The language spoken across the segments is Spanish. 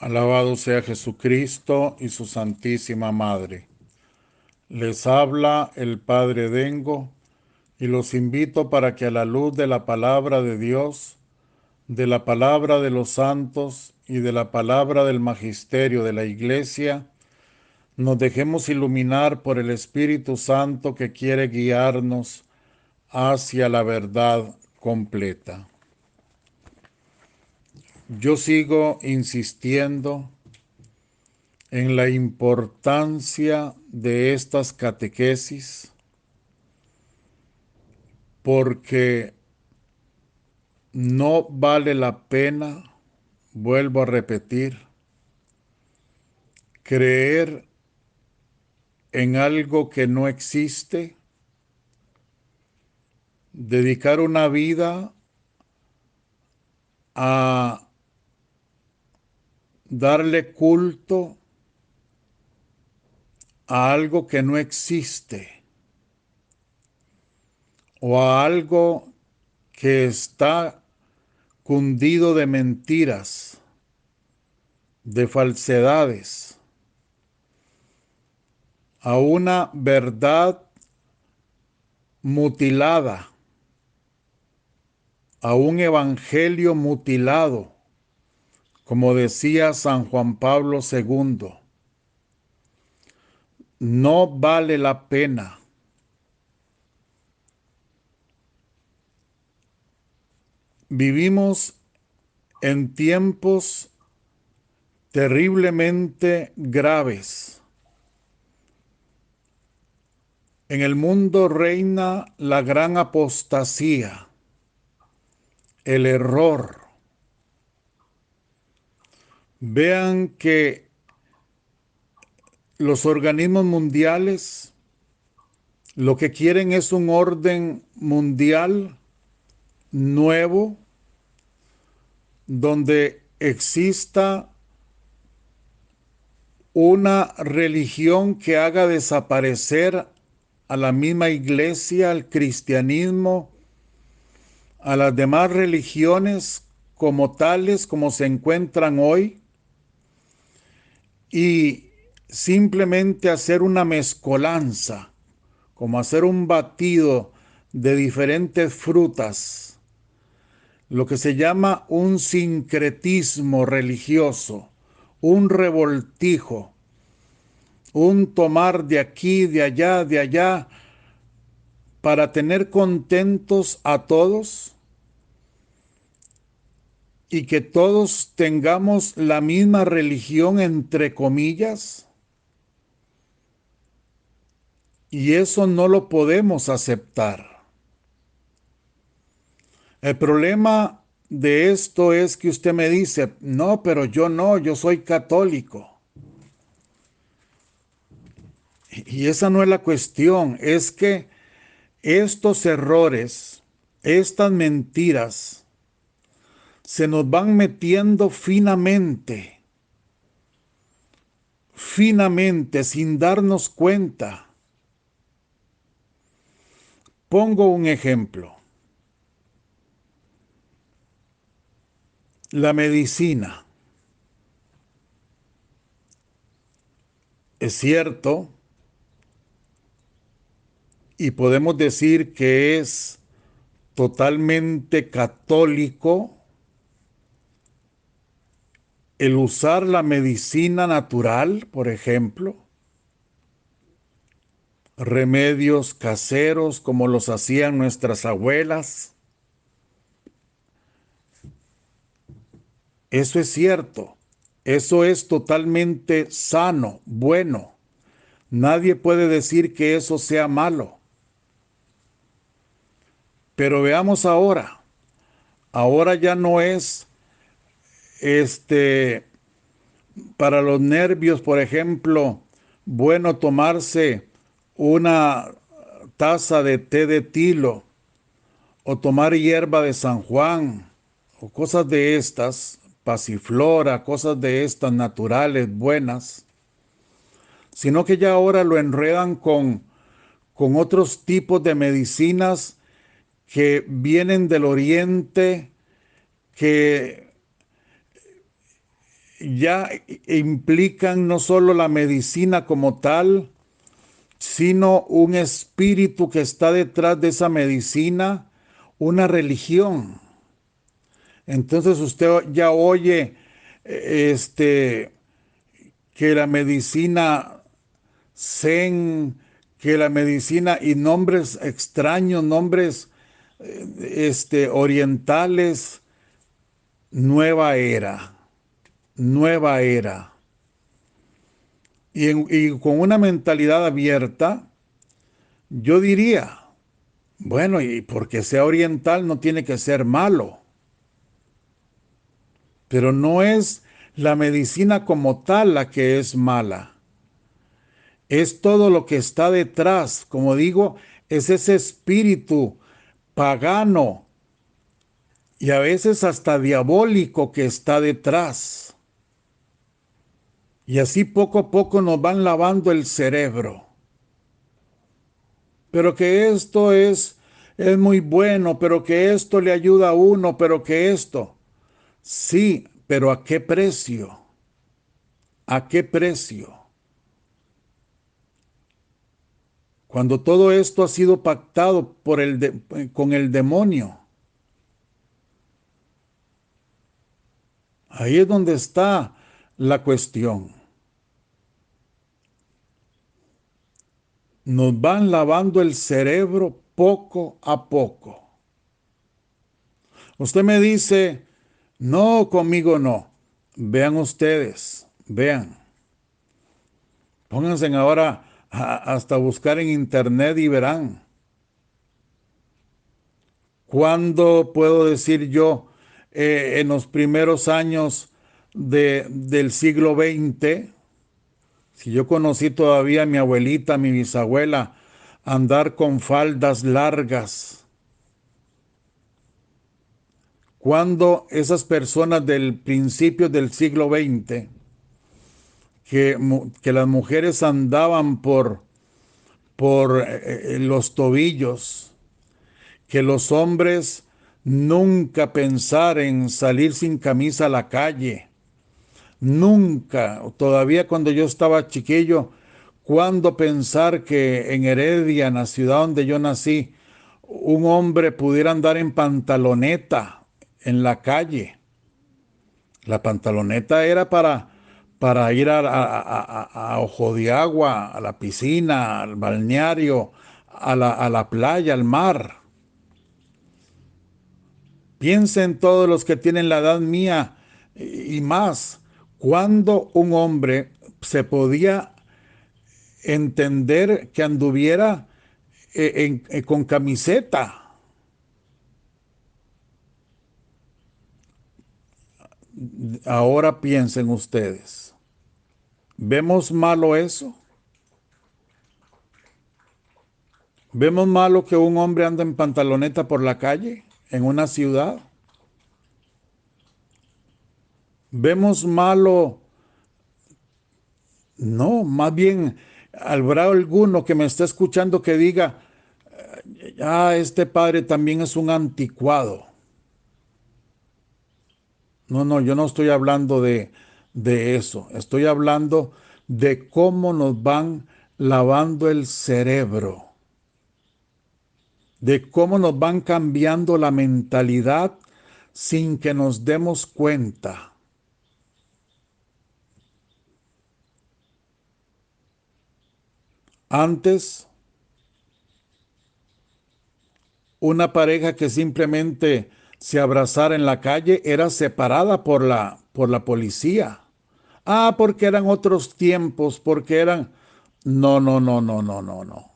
Alabado sea Jesucristo y su Santísima Madre. Les habla el Padre Dengo y los invito para que a la luz de la palabra de Dios, de la palabra de los santos y de la palabra del magisterio de la Iglesia, nos dejemos iluminar por el Espíritu Santo que quiere guiarnos hacia la verdad completa. Yo sigo insistiendo en la importancia de estas catequesis porque no vale la pena, vuelvo a repetir, creer en algo que no existe, dedicar una vida a darle culto a algo que no existe o a algo que está cundido de mentiras, de falsedades, a una verdad mutilada, a un evangelio mutilado, como decía San Juan Pablo II. No vale la pena. Vivimos en tiempos terriblemente graves. En el mundo reina la gran apostasía, el error. Vean que los organismos mundiales lo que quieren es un orden mundial nuevo donde exista una religión que haga desaparecer a la misma iglesia, al cristianismo, a las demás religiones como tales, como se encuentran hoy, y simplemente hacer una mezcolanza, como hacer un batido de diferentes frutas, lo que se llama un sincretismo religioso, un revoltijo, un tomar de aquí, de allá, para tener contentos a todos y que todos tengamos la misma religión, entre comillas, y eso no lo podemos aceptar. El problema de esto es que usted me dice, no, pero yo no, yo soy católico. Y esa no es la cuestión, es que estos errores, estas mentiras, se nos van metiendo finamente, finamente, sin darnos cuenta. Pongo un ejemplo. La medicina. Es cierto, y podemos decir que es totalmente católico el usar la medicina natural, por ejemplo, remedios caseros como los hacían nuestras abuelas. Eso es cierto, eso es totalmente sano, bueno. Nadie puede decir que eso sea malo. Pero veamos ahora, ahora ya no es para los nervios, por ejemplo, bueno tomarse una taza de té de tilo o tomar hierba de San Juan o cosas de estas, pasiflora, cosas de estas naturales, buenas, sino que ya ahora lo enredan con otros tipos de medicinas que vienen del oriente, que ya implican no solo la medicina como tal, sino un espíritu que está detrás de esa medicina, una religión. Entonces usted ya oye que la medicina zen, que la medicina y nombres extraños, nombres orientales, nueva era, nueva era. Y con una mentalidad abierta, yo diría, bueno, y porque sea oriental no tiene que ser malo, pero no es la medicina como tal la que es mala. Es todo lo que está detrás. Como digo, es ese espíritu pagano y a veces hasta diabólico que está detrás. Y así poco a poco nos van lavando el cerebro. Pero que esto es muy bueno, pero que esto le ayuda a uno, pero que esto. Sí, pero ¿a qué precio? ¿A qué precio? Cuando todo esto ha sido pactado con el demonio. Ahí es donde está la cuestión. Nos van lavando el cerebro poco a poco. Usted me dice, no, conmigo no. Vean ustedes, vean. Pónganse ahora hasta buscar en internet y verán. ¿Cuándo puedo decir yo, en los primeros años del siglo XX, si yo conocí todavía a mi abuelita, a mi bisabuela, andar con faldas largas? Cuando esas personas del principio del siglo XX, que las mujeres andaban por los tobillos, que los hombres nunca pensar en salir sin camisa a la calle, nunca, todavía cuando yo estaba chiquillo, cuando pensar que en Heredia, en la ciudad donde yo nací, un hombre pudiera andar en pantaloneta en la calle. La pantaloneta era para ir a Ojo de Agua, a la piscina, al balneario, a la playa, al mar. Piensa en todos los que tienen la edad mía y más. Cuando un hombre se podía entender que anduviera con camiseta. Ahora piensen ustedes. ¿Vemos malo eso? ¿Vemos malo que un hombre anda en pantaloneta por la calle en una ciudad? ¿Vemos malo? No, más bien, habrá alguno que me esté escuchando que diga, este padre también es un anticuado. No, no, yo no estoy hablando de eso. Estoy hablando de cómo nos van lavando el cerebro, de cómo nos van cambiando la mentalidad sin que nos demos cuenta. Antes, una pareja que simplemente se abrazara en la calle era separada por la policía. Ah, porque eran otros tiempos, porque eran... No, no, no, no, no, no, no.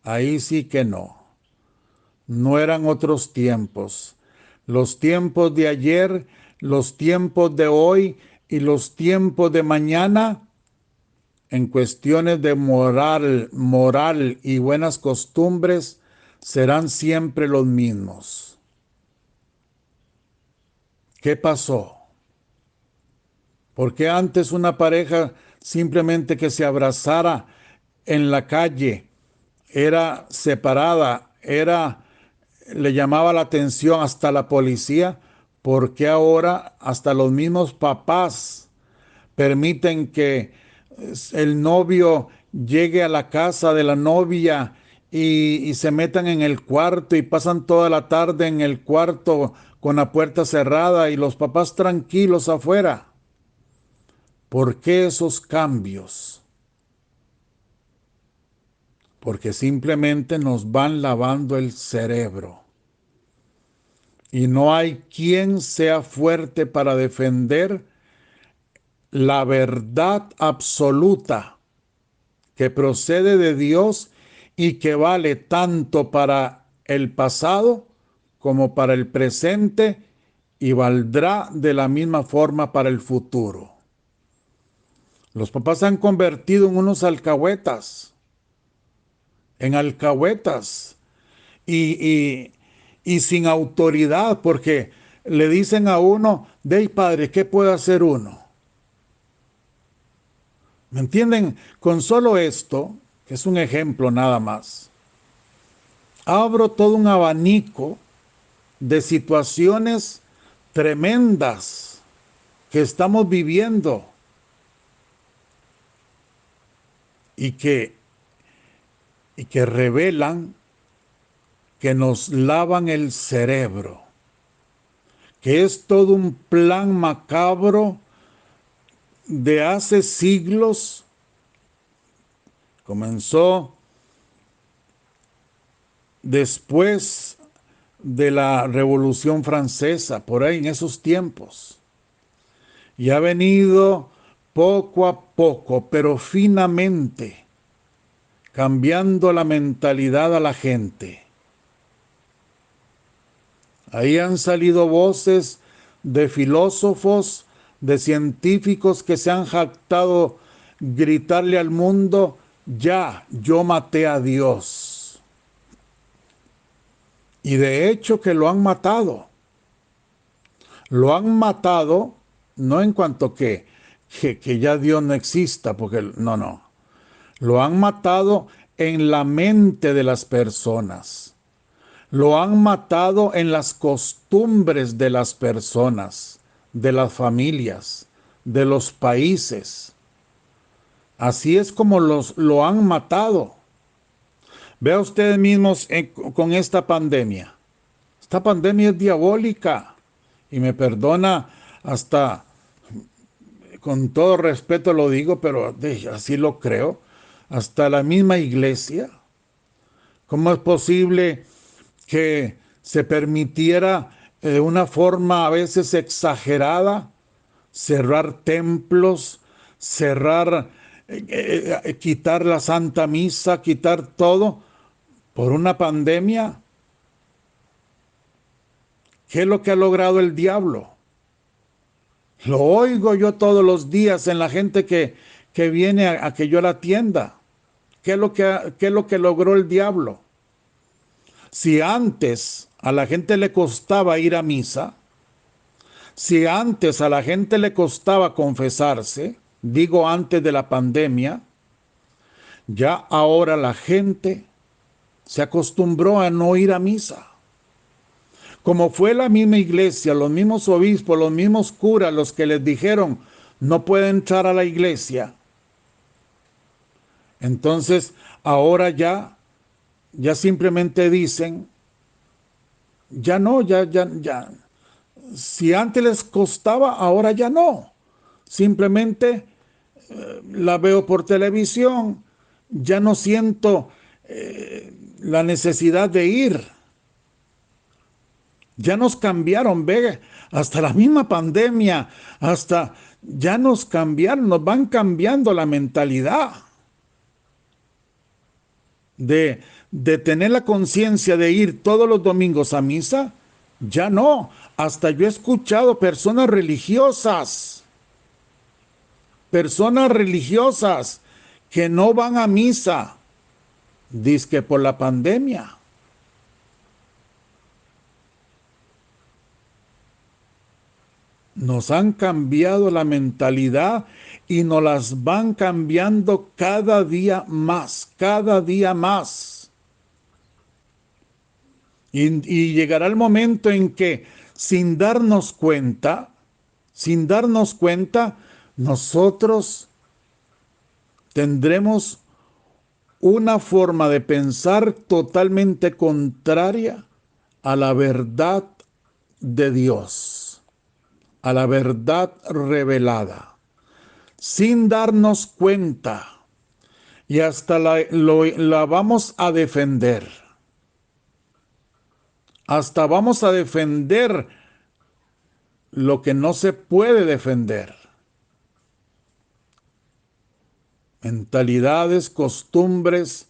Ahí sí que no. No eran otros tiempos. Los tiempos de ayer, los tiempos de hoy y los tiempos de mañana, en cuestiones de moral y buenas costumbres, serán siempre los mismos. ¿Qué pasó? ¿Por qué antes una pareja simplemente que se abrazara en la calle era separada, le llamaba la atención hasta la policía? ¿Por qué ahora hasta los mismos papás permiten que el novio llegue a la casa de la novia y se metan en el cuarto y pasan toda la tarde en el cuarto con la puerta cerrada y los papás tranquilos afuera. ¿Por qué esos cambios? Porque simplemente nos van lavando el cerebro. Y no hay quien sea fuerte para defender la verdad absoluta que procede de Dios y que vale tanto para el pasado como para el presente y valdrá de la misma forma para el futuro. Los papás se han convertido en unos alcahuetas, y, y, y sin autoridad, porque le dicen a uno, de padre, ¿qué puede hacer uno? ¿Me entienden? Con solo esto, que es un ejemplo nada más, abro todo un abanico de situaciones tremendas que estamos viviendo y que, y que revelan que nos lavan el cerebro, que es todo un plan macabro de hace siglos. Comenzó después de la Revolución Francesa, por ahí en esos tiempos, y ha venido poco a poco, pero finamente, cambiando la mentalidad a la gente. Ahí han salido voces de filósofos, de científicos que se han jactado gritarle al mundo, ya, yo maté a Dios. Y de hecho que lo han matado. Lo han matado no en cuanto que ya Dios no exista, porque no. Lo han matado en la mente de las personas. Lo han matado en las costumbres de las personas, de las familias, de los países. Así es como lo han matado. Vea ustedes mismos con esta pandemia. Esta pandemia es diabólica. Y me perdona hasta, con todo respeto lo digo, pero así lo creo. Hasta la misma iglesia. ¿Cómo es posible que se permitiera de una forma a veces exagerada cerrar templos, cerrar, quitar la Santa Misa, quitar todo por una pandemia? ¿Qué es lo que ha logrado el diablo? Lo oigo yo todos los días en la gente que viene a que yo la atienda. ¿Qué es lo que logró el diablo? Si antes a la gente le costaba ir a misa, si antes a la gente le costaba confesarse, digo antes de la pandemia, ya ahora la gente se acostumbró a no ir a misa. Como fue la misma iglesia, los mismos obispos, los mismos curas los que les dijeron no puede entrar a la iglesia, entonces ahora ya simplemente dicen, ya no, ya. Si antes les costaba, ahora ya no. Simplemente la veo por televisión, ya no siento la necesidad de ir. Ya nos cambiaron, ve, hasta la misma pandemia, hasta ya nos cambiaron, nos van cambiando la mentalidad de tener la conciencia de ir todos los domingos a misa. Ya no, hasta yo he escuchado personas religiosas que no van a misa, dizque por la pandemia. Nos han cambiado la mentalidad y nos las van cambiando cada día más, cada día más. Y llegará el momento en que sin darnos cuenta, nosotros tendremos una forma de pensar totalmente contraria a la verdad de Dios, a la verdad revelada, sin darnos cuenta, y hasta la vamos a defender. Hasta vamos a defender lo que no se puede defender. Mentalidades, costumbres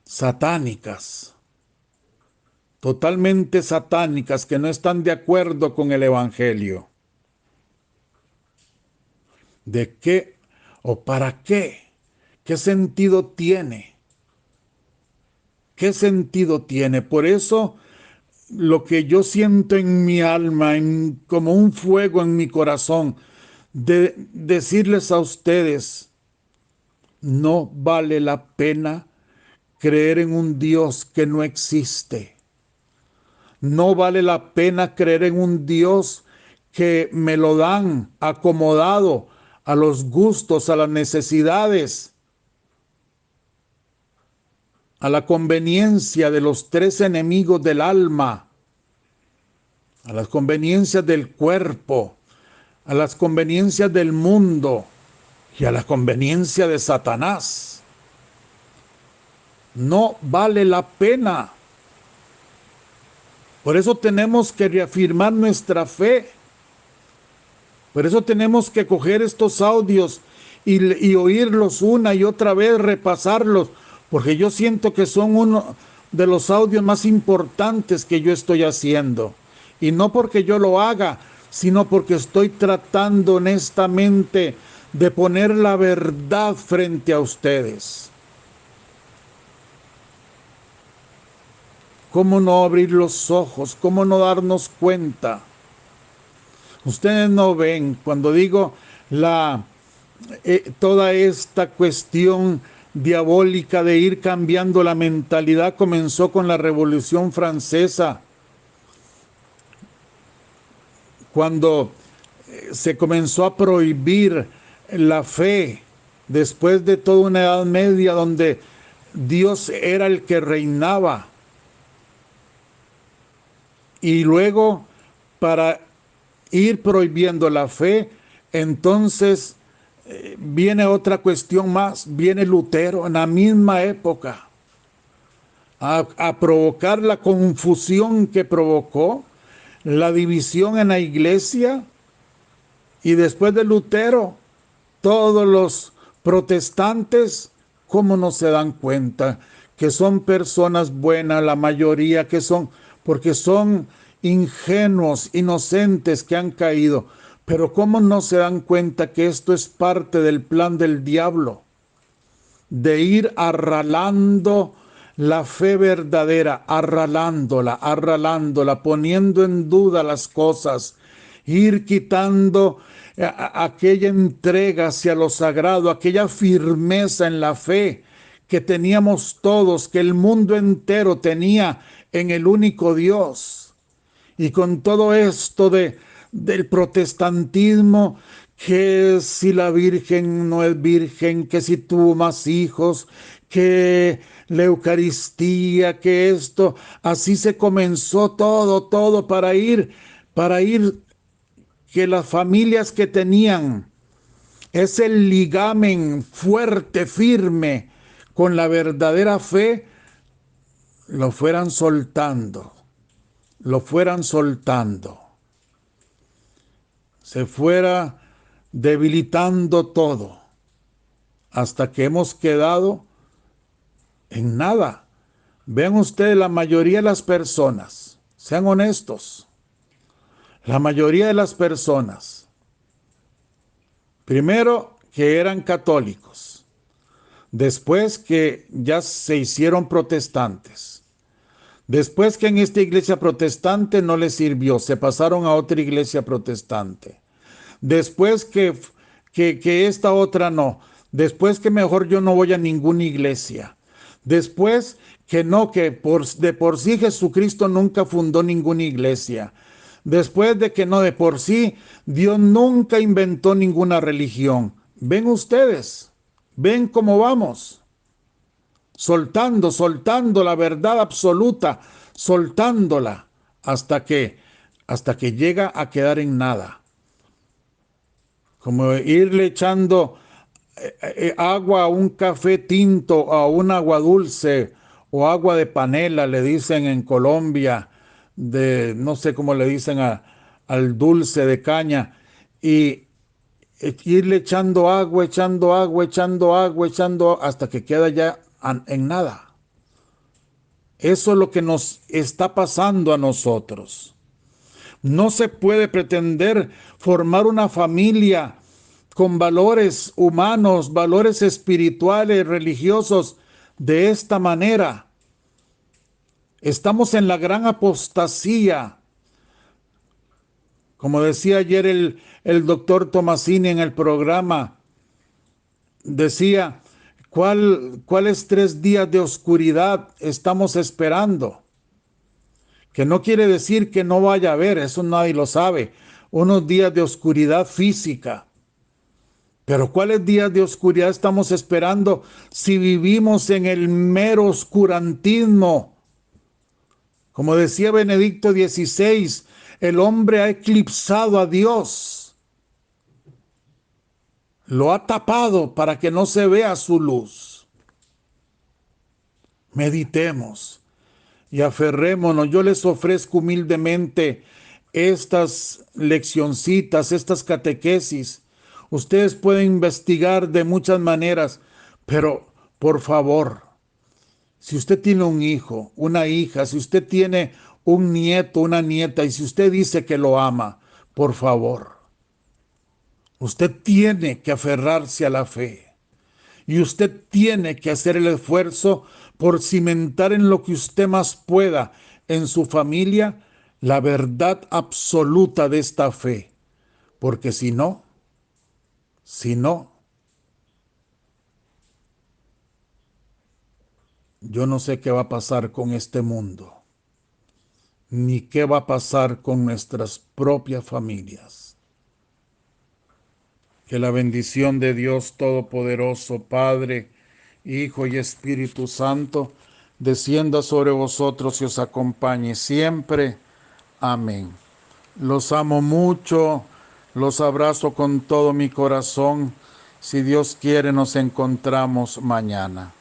satánicas, totalmente satánicas, que no están de acuerdo con el Evangelio. ¿De qué o para qué? ¿Qué sentido tiene? ¿Qué sentido tiene? Por eso, lo que yo siento en mi alma, como un fuego en mi corazón, de decirles a ustedes, no vale la pena creer en un Dios que no existe. No vale la pena creer en un Dios que me lo dan acomodado a los gustos, a las necesidades, a la conveniencia de los tres enemigos del alma, a las conveniencias del cuerpo, a las conveniencias del mundo y a la conveniencia de Satanás. No vale la pena. Por eso tenemos que reafirmar nuestra fe. Por eso tenemos que coger estos audios y oírlos una y otra vez, repasarlos, porque yo siento que son uno de los audios más importantes que yo estoy haciendo. Y no porque yo lo haga, sino porque estoy tratando honestamente de poner la verdad frente a ustedes. ¿Cómo no abrir los ojos? ¿Cómo no darnos cuenta? Ustedes no ven cuando digo toda esta cuestión diabólica de ir cambiando la mentalidad comenzó con la Revolución Francesa, cuando se comenzó a prohibir la fe después de toda una Edad Media donde Dios era el que reinaba. Y luego, para ir prohibiendo la fe, entonces viene otra cuestión más, viene Lutero en la misma época a provocar la confusión que provocó, la división en la iglesia, y después de Lutero, todos los protestantes, ¿cómo no se dan cuenta que son personas buenas, la mayoría que son, porque son ingenuos, inocentes que han caído? Pero ¿cómo no se dan cuenta que esto es parte del plan del diablo? De ir arralando la fe verdadera, arralándola, poniendo en duda las cosas, ir quitando aquella entrega hacia lo sagrado, aquella firmeza en la fe que teníamos todos, que el mundo entero tenía en el único Dios. Y con todo esto del protestantismo, que si la Virgen no es virgen, que si tuvo más hijos, que la Eucaristía, que esto, así se comenzó todo para ir, que las familias que tenían ese ligamen fuerte, firme, con la verdadera fe, lo fueran soltando. Se fuera debilitando todo, hasta que hemos quedado en nada. Vean ustedes, la mayoría de las personas, sean honestos, la mayoría de las personas, primero que eran católicos, después que ya se hicieron protestantes, después que en esta iglesia protestante no les sirvió, se pasaron a otra iglesia protestante. Después que esta otra no. Después que mejor yo no voy a ninguna iglesia. Después que no, que de por sí Jesucristo nunca fundó ninguna iglesia. Después de que no, de por sí, Dios nunca inventó ninguna religión. Ven ustedes, ven cómo vamos, soltando la verdad absoluta, soltándola hasta que llega a quedar en nada. Como irle echando agua a un café tinto, a un agua dulce o agua de panela, le dicen en Colombia, de no sé cómo le dicen al dulce de caña, y irle echando agua, hasta que queda ya en nada. Eso es lo que nos está pasando a nosotros. No se puede pretender formar una familia con valores humanos, valores espirituales, religiosos, de esta manera. Estamos en la gran apostasía. Como decía ayer el doctor Tomasini en el programa, decía, ¿cuáles 3 días de oscuridad estamos esperando? Que no quiere decir que no vaya a haber, eso nadie lo sabe, unos días de oscuridad física. Pero ¿cuáles días de oscuridad estamos esperando si vivimos en el mero oscurantismo? Como decía Benedicto XVI, el hombre ha eclipsado a Dios. Lo ha tapado para que no se vea su luz. Meditemos y aferrémonos. Yo les ofrezco humildemente estas leccioncitas, estas catequesis. Ustedes pueden investigar de muchas maneras, pero por favor, si usted tiene un hijo, una hija, si usted tiene un nieto, una nieta, y si usted dice que lo ama, por favor, usted tiene que aferrarse a la fe. Y usted tiene que hacer el esfuerzo por cimentar en lo que usted más pueda en su familia la verdad absoluta de esta fe. Porque si no, yo no sé qué va a pasar con este mundo, ni qué va a pasar con nuestras propias familias. Que la bendición de Dios Todopoderoso, Padre, Hijo y Espíritu Santo, descienda sobre vosotros y os acompañe siempre. Amén. Los amo mucho, los abrazo con todo mi corazón. Si Dios quiere, nos encontramos mañana.